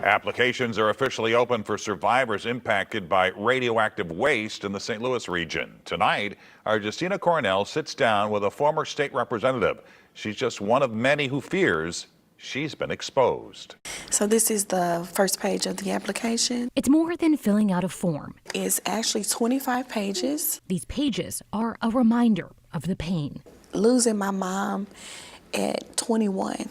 Applications are officially open for survivors impacted by radioactive waste in the St. Louis region. Tonight, our Justina Cornell sits down with a former state representative. She's just one of many who fears she's been exposed. So this is the first page of the application. It's more than filling out a form. It's actually 25 pages. These pages are a reminder of the pain. Losing my mom at 21,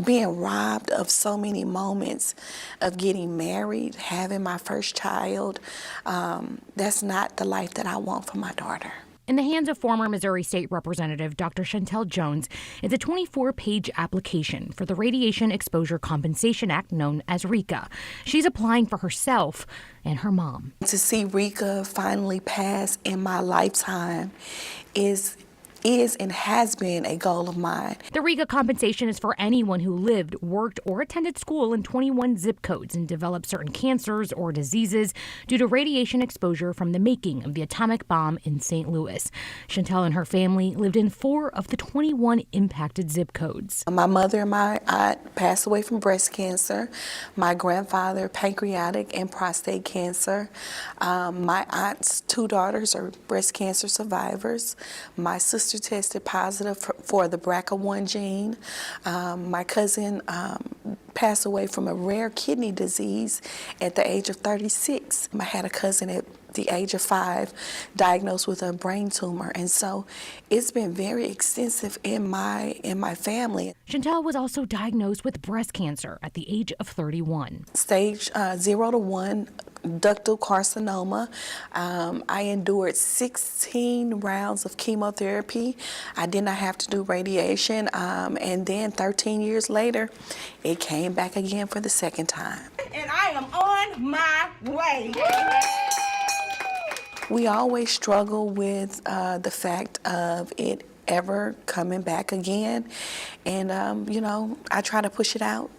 being robbed of so many moments of getting married, having my first child, that's not the life that I want for my daughter. In the hands of former Missouri State Representative Dr. Chantel Jones, it's a 24-page application for the Radiation Exposure Compensation Act known as RECA. She's applying for herself and her mom. To see RECA finally pass in my lifetime is and has been a goal of mine. The RECA compensation is for anyone who lived, worked, or attended school in 21 zip codes and developed certain cancers or diseases due to radiation exposure from the making of the atomic bomb in St. Louis. Chantel and her family lived in 4 of the 21 impacted zip codes. My mother and my aunt passed away from breast cancer. My grandfather, pancreatic and prostate cancer. My aunt's 2 daughters are breast cancer survivors. My sister tested positive for the BRCA1 gene. My cousin passed away from a rare kidney disease at the age of 36. I had a cousin at the age of 5 diagnosed with a brain tumor, and so it's been very extensive in my family. Chantel was also diagnosed with breast cancer at the age of 31. Stage 0 to 1 ductal carcinoma. I endured 16 rounds of chemotherapy. I did not have to do radiation, and then 13 years later, it came back again for the second time. And I am on my way. We always struggle with the fact of it ever coming back again, and I try to push it out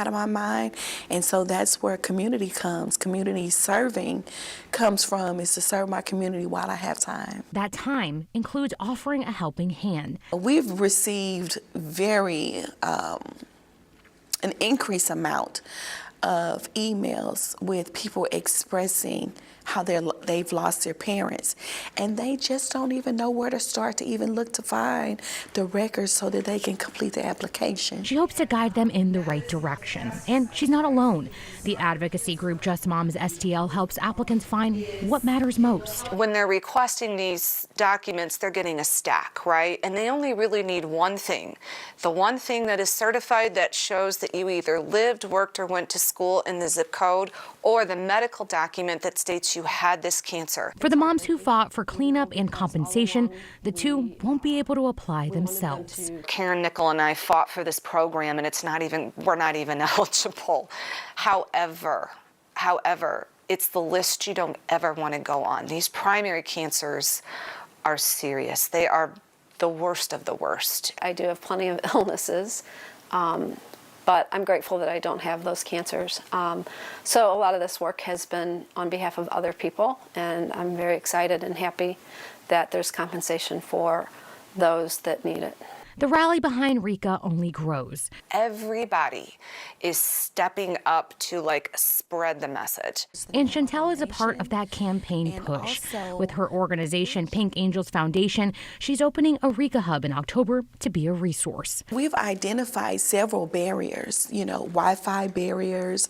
of my mind, and so that's where community comes. Community serving comes from, is to serve my community while I have time. That time includes offering a helping hand. We've received an increased amount of emails with people expressing how they've lost their parents, and they just don't even know where to start to even look to find the records so that they can complete the application. She hopes to guide them in the right direction, and she's not alone. The advocacy group Just Moms STL helps applicants find what matters most. When they're requesting these documents, they're getting a stack, right? And they only really need one thing. The one thing that is certified that shows that you either lived, worked, or went to school in the zip code, or the medical document that states you had this cancer. For the moms who fought for cleanup and compensation, the two won't be able to apply themselves. Karen Nickel and I fought for this program, and we're not even eligible. However, it's the list you don't ever want to go on. These primary cancers are serious. They are the worst of the worst. I do have plenty of illnesses, but I'm grateful that I don't have those cancers. So a lot of this work has been on behalf of other people, and I'm very excited and happy that there's compensation for those that need it. The rally behind RECA only grows. Everybody is stepping up to spread the message. And Chantel is a part of that campaign push. With her organization, Pink Angels Foundation, she's opening a RECA hub in October to be a resource. We've identified several barriers, Wi-Fi barriers,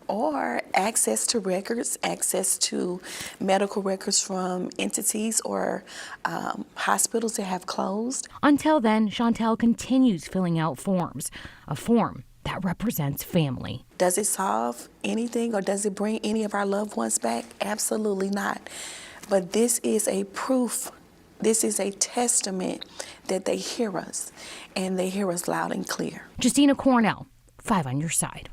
or access to records, access to medical records from entities or hospitals that have closed. Until then, Chantel continues filling out forms, a form that represents family. Does it solve anything, or does it bring any of our loved ones back? Absolutely not. But this is a proof, this is a testament that they hear us, and they hear us loud and clear. Justina Cornell, 5 on your side.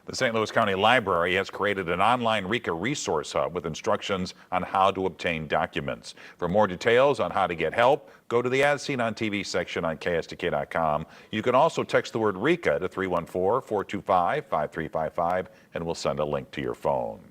The St. Louis County Library has created an online RECA resource hub with instructions on how to obtain documents. For more details on how to get help, go to the As Seen on TV section on KSTK.com. You can also text the word RECA to 314-425-5355, and we'll send a link to your phone.